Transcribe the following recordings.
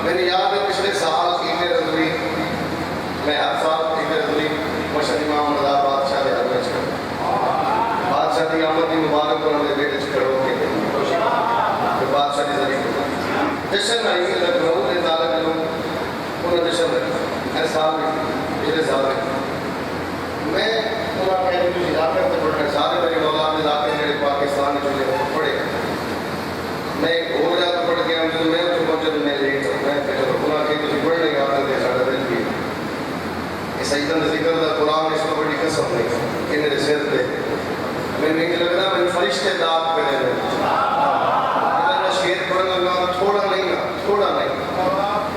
मैंने याद है पिछले साल ईद रजवी मैं हर साल ईद रजवी मशहद इमाम रज़ा बादशाह के हर में बादशाह की आमद की मुबारक उन्होंने बेटे करो के बादशाह की जरिए जश्न आई लखनऊ के तालब लोग उन्होंने जश्न हर साल पिछले साल मैं उन्होंने इलाके से पढ़ने सारे मेरे औलाद इलाके मेरे पाकिस्तान में चले पढ़े मैं हो जाता पढ़ गया मुझे मैं उसको पहुंचे तो मैं लेट मैं चलो पुनः के कुछ पढ़ नहीं आता थे साढ़े दिन की ये सही तरह जिक्र था कुरान इसको बड़ी कसम नहीं कि मेरे सिर पे मैं नहीं लगता मैं फरिश्ते दाग पे दे रहे शेर पढ़ लगा थोड़ा नहीं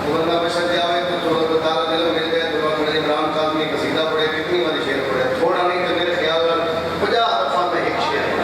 वरना बेशक जावे तो थोड़ा तो तारा दिल मिल जाए तो मैंने इमरान काज़मी कसीदा पढ़े कितनी बारी शेर पढ़े थोड़ा नहीं तो मेरे ख्याल 50 दफा में एक शेर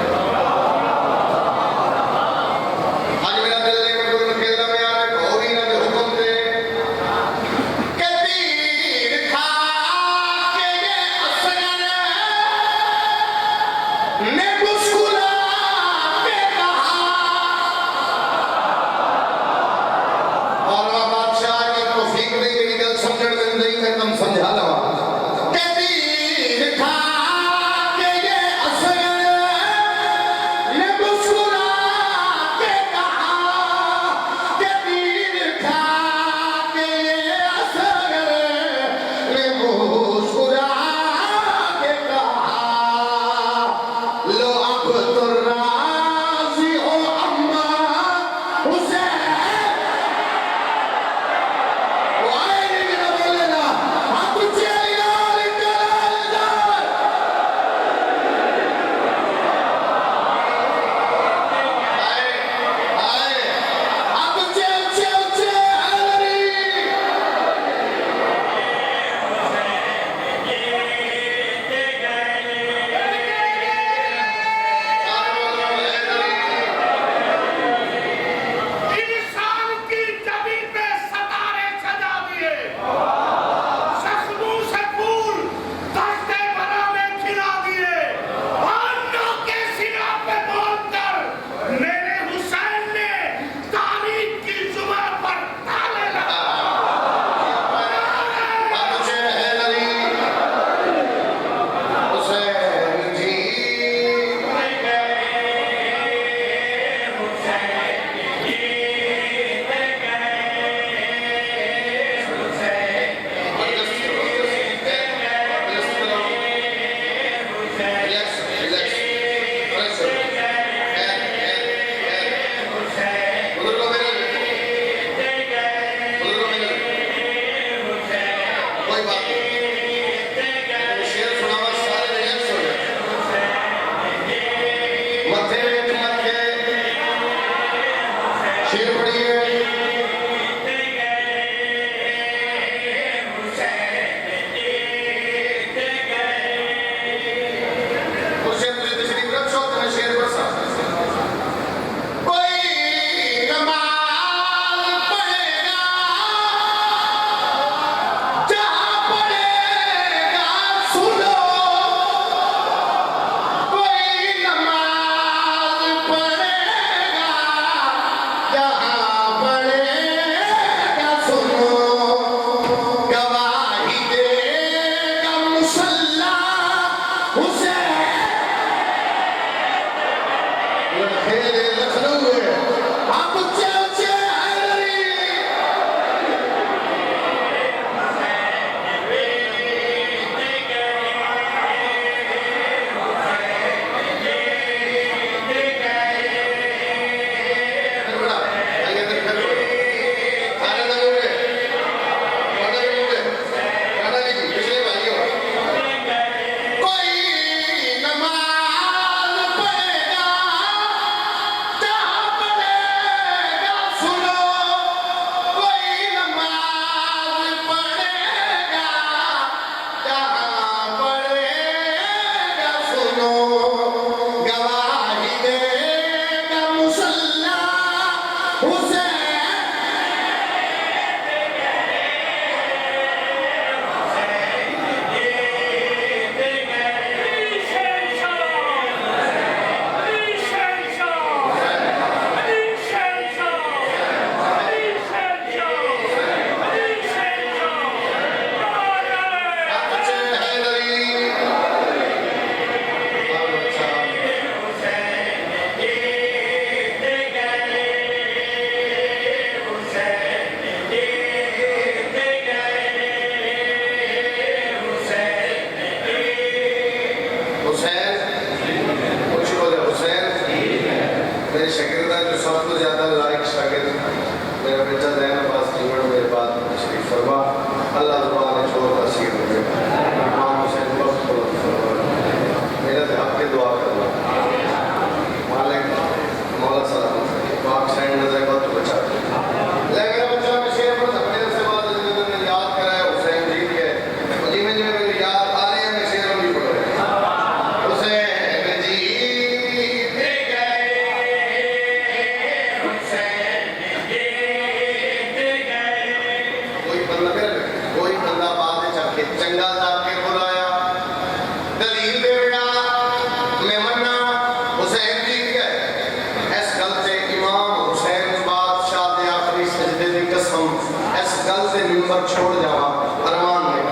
कि चंगा जाकिर बुलाया दलील दे बेटा मैं मन्ना हुसैन जीत गए इस गल से इमाम हुसैन बादशाह दे आखिरी सजदे दी कसम इस गल से मिंबर छोड़ जावा अरमान में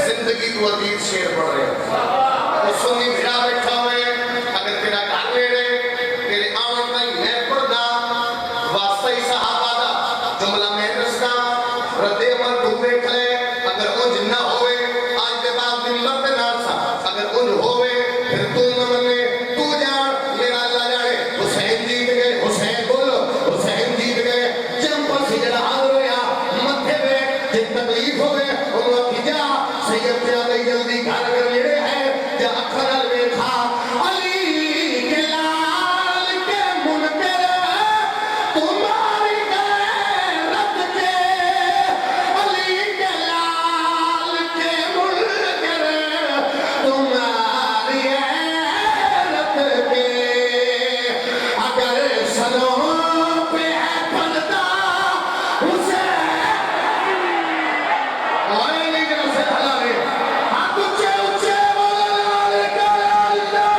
जिंदगी तू अजीब शेर पढ़ रहे तो सुन्नी भिड़ा बैठा हुए अगर तेरा घर नेड़े तेरे आवन ताई मैं पढ़दा वास्ता ही सहाबा दा जुमला मैं दसदा रद्दे अमल तू देख ले अगर उंज ना होवे आज के बाद मिंबर पे ना सा अगर उंज होवे फिर तू न मने तू जान मेरा अल्लाह जाने हुसैन जीत गए हुसैन बोलो हुसैन जीत गए जंपर से जड़ा हाल होया मथे पे जिन तकलीफ होवे उन खिजा सैयद से आगे जल्दी घर कर नेड़े है जा अखर अल देखा अली के लाल के मुनकर तुम्हारी गैरत के अली के लाल के मुनकर तुम्हारी गैरत के अगर सनों पे है पर्दा हुसैन और नहीं जरा से हला रे हाथ ऊंचे ऊंचे बोलो लाल का अल्लाह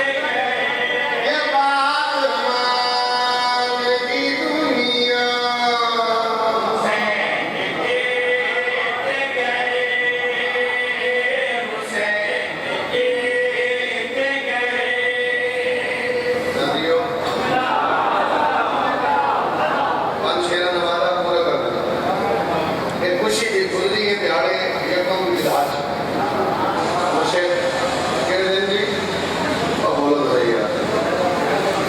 ये बात मांगती दुनिया साथियों पांच शेरा नवादा पूरा कर दिया एक खुशी दी खुली के दिहाड़े यकम मिजाज मुझे केड़े दिन जी और बोलो तो सही यार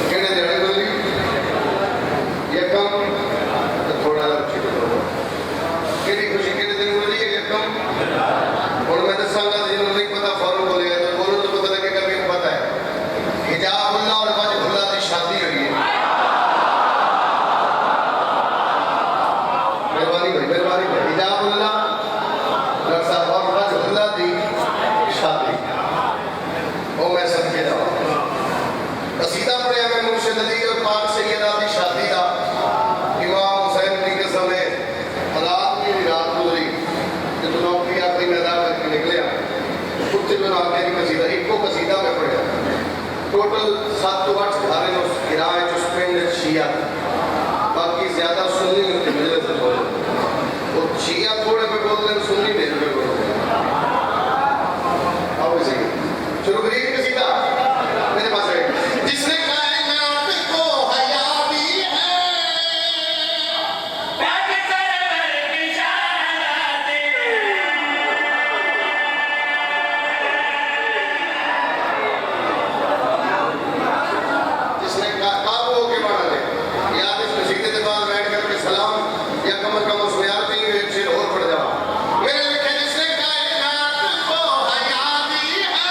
केड़े दिहाड़े खुली यकम तो थोड़ा लक्ष्य करो केड़ी खुशी केड़े दिन खुली है यकम और मैं दसांगा जिन्होंने नहीं पता फौरन बोलेगा तो बोलो तो पता लगेगा कि पता है हिजाबुल्लाह और वजहुल्लाह की शादी हुई है मेहरबानी भाई हिजाबुल्लाह डॉक्टर साहब और वजहुल्लाह की शादी ओ मैं सबके जाऊँ कसीदा पढ़िया मैं मुर्शिद अली और पाक सैयदा की शादी का इमाम हुसैन जी के समय रात की रात गुजरी जब नौकरी आखिरी मैदान करके निकले कुत्ते में आगे की कसीदा एको कसीदा में पढ़िया टोटल 7 to 8 घारे नो किराए जो स्पेंड शिया बाकी ज्यादा सुन्नी उनके मिले से बोले वो शिया थोड़े पे बोलते हैं सुन्नी नहीं पे बोलते आओ इसे शुरू करिए कसीदा मेरे पास है जिसने कायनात को हया दी है जिसने काबू के माना दे याद इस कसीदे के बाद बैठ करके सलाम या कम से कम उसमें आते ही एक शेर और पढ़ जाओ मेरे लिखे जिसने कायनात को हया दी है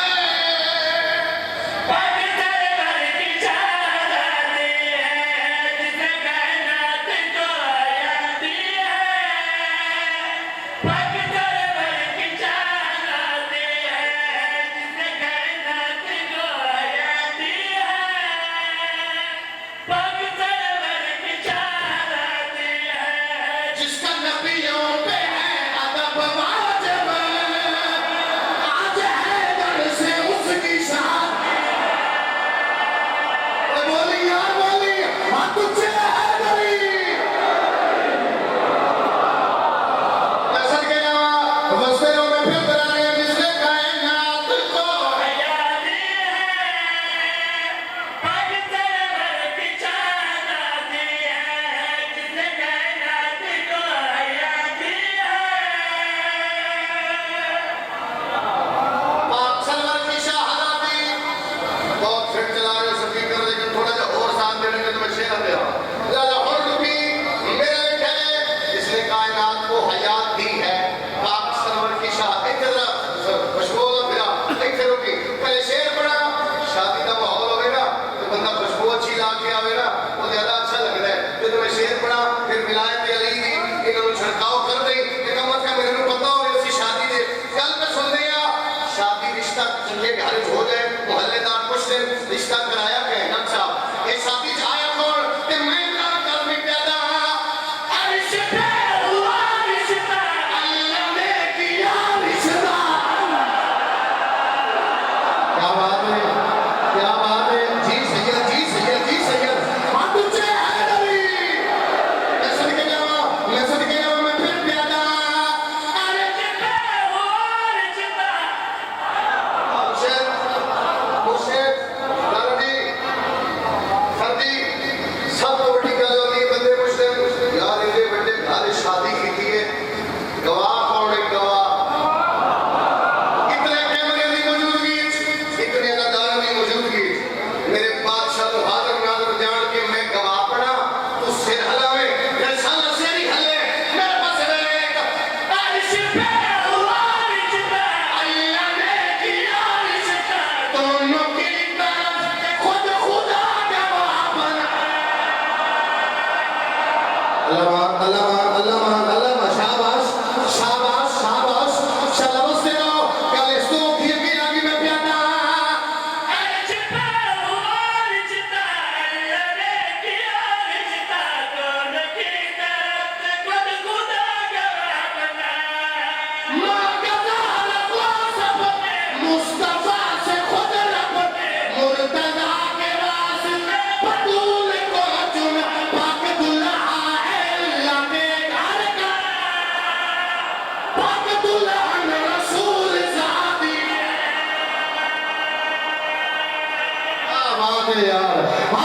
जिसका नबियों पे है अदब वाजिब आज है दर से उसकी शान बोली यार बोली हाथ ऊंचे है दरी मैं सर के जावा मस्तियों में फिर कराने जिसने कायनात को हया दी है जिसने कायनात को हया दी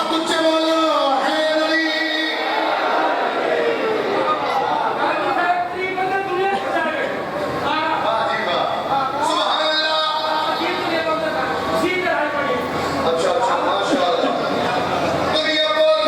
हाथ ऊंचे बोलो हैदर अली। वाह जी वाह, सुभान अल्लाह। अच्छा अच्छा, माशाअल्लाह। दुनिया बोल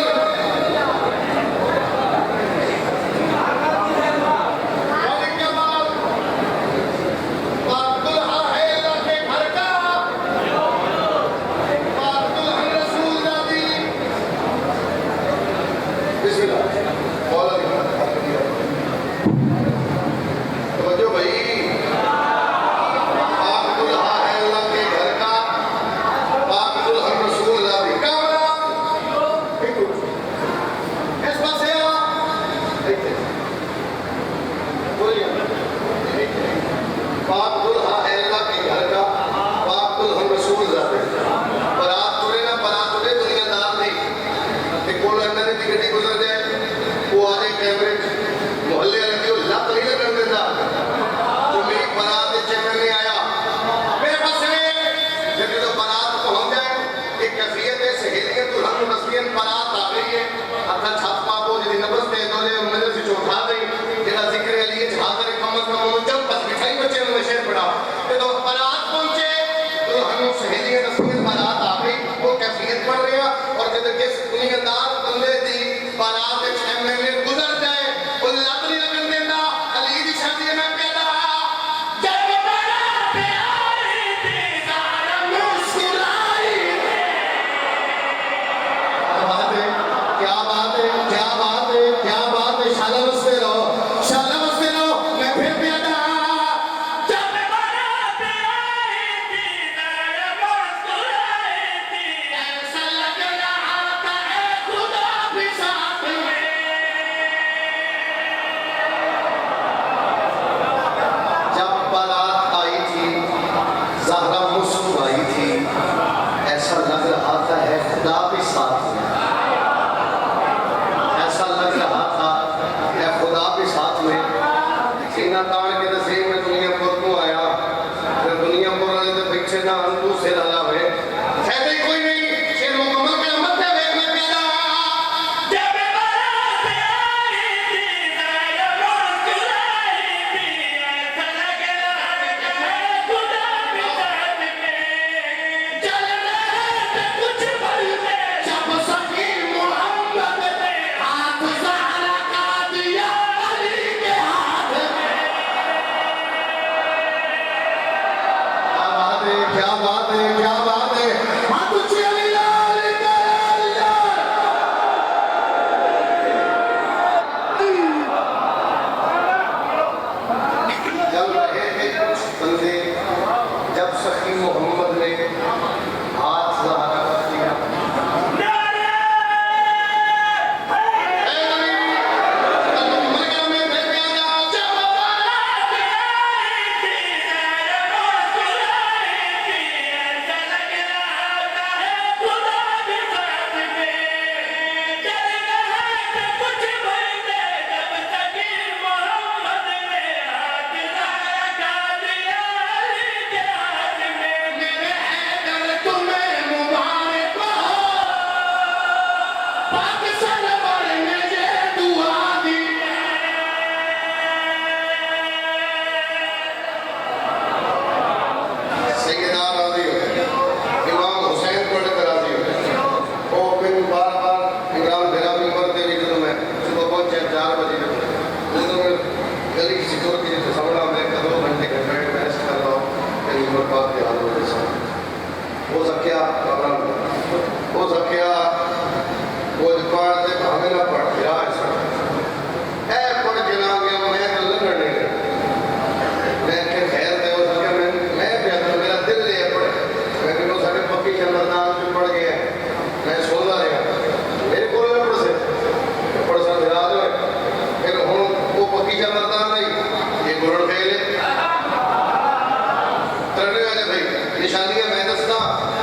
निशानियां मैं दसदा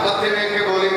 मत्थे वेख के बोली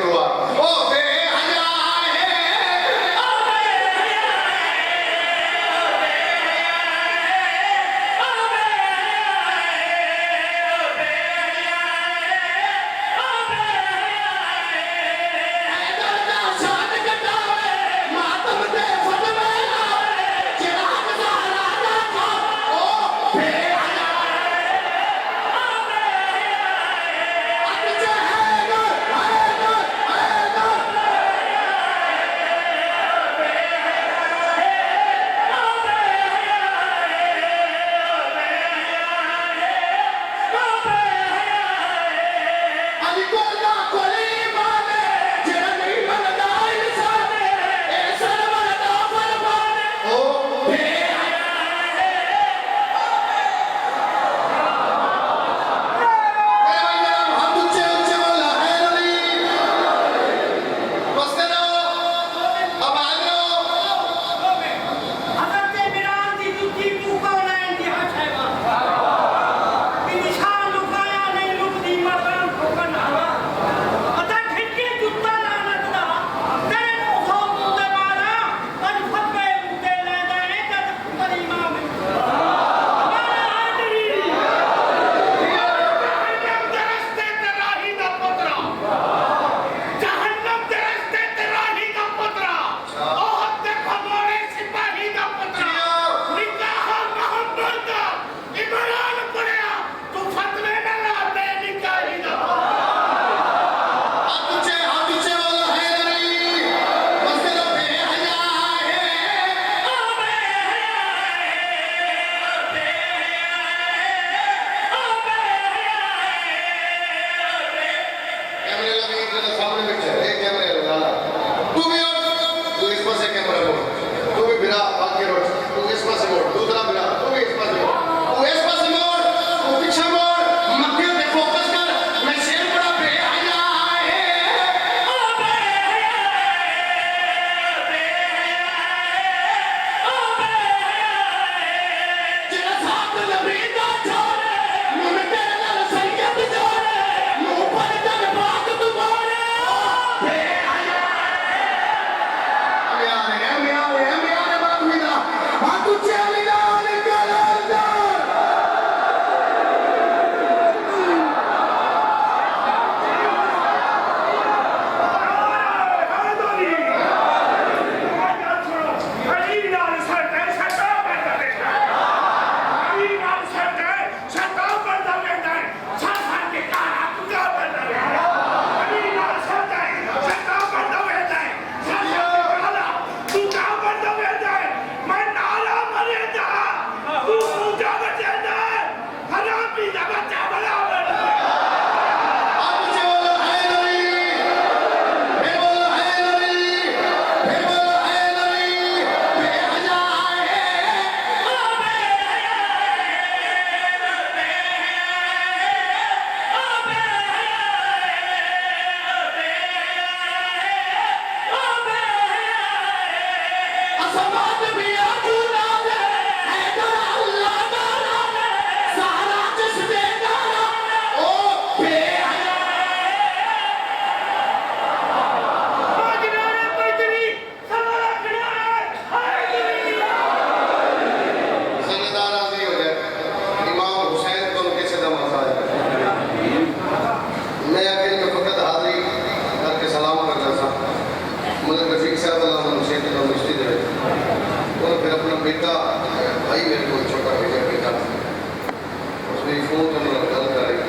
मेरी फोन तो नहीं गल कर रही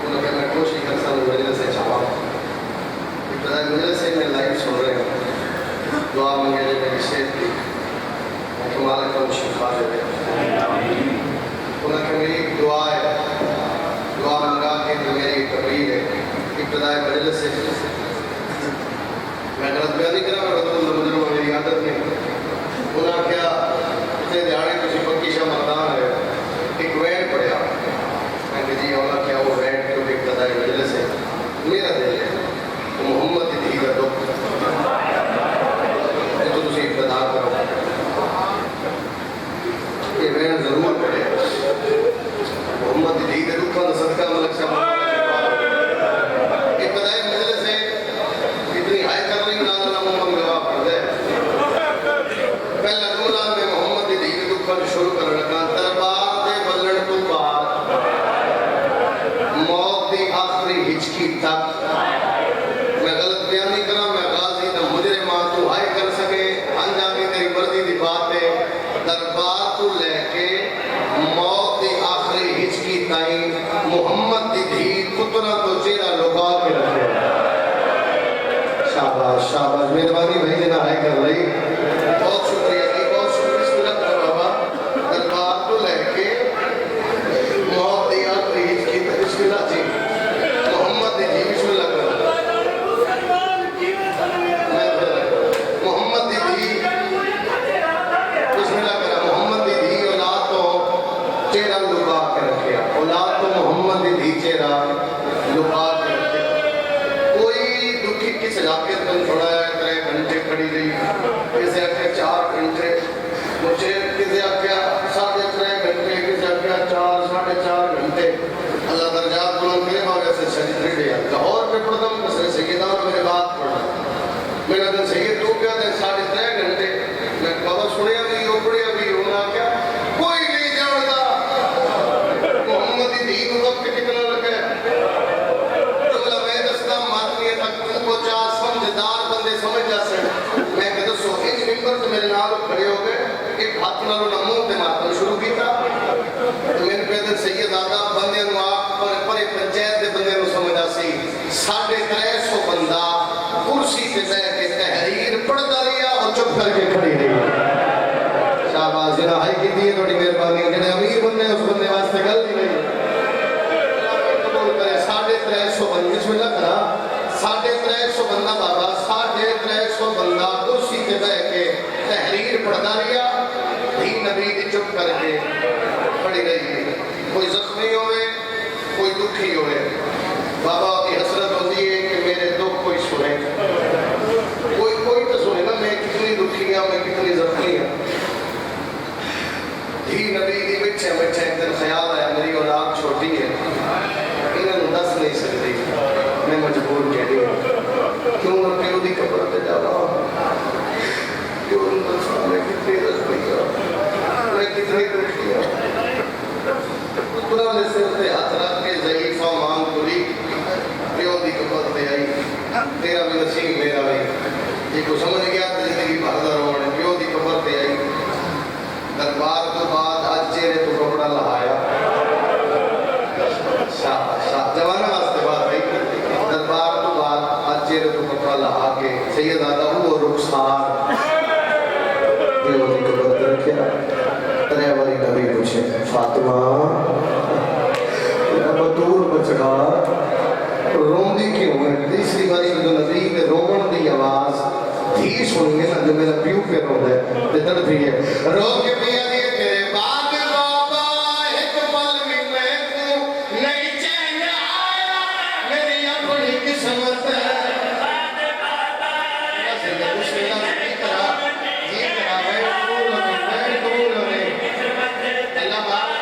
उन्होंने मैं कोशिश कर सकता मजलिस से चावा इब्तदा मजलिस से मैं लाइव सुन रहे हैं दुआ मंगे ले मेरी सेहत की मालिक को शिफा दे उन्होंने मेरी दुआ है दुआ मंगा के जो मेरी तकरीर है इब्तदा मजलिस से मैं गलत बयान नहीं करा मैं मतलब मेरी आदत नहीं उन्होंने क्या इतने दिहाड़े तुम पक्की शाह मरदान है एक वैन पढ़िया मैं जी उन्होंने क्या वो वैन क्यों इब्तदा मजलिस है मेरा दिल है मोहम्मद की धी का दुख तो तुम इब्तदा करो ये वैन जरूर पढ़े मोहम्मद की धी के दुखों का सदका मलक शाह शुरू कर लगा दरबार के बल्लण तो पार मौत की आखिरी हिचकी तक मैं गलत बयान नहीं करा मैं गाजी ना मुजरे मां तू हाय कर सके अंजामी तेरी मर्जी की बात है दरबार को लेके मौत की आखिरी हिचकी ताई मोहम्मद की धी पुत्रा तो चेहरा लुका के रखे शाबाश शाबाश मेहरबानी भाई जी ना हाय कर रही बहुत शुक्रिया Allah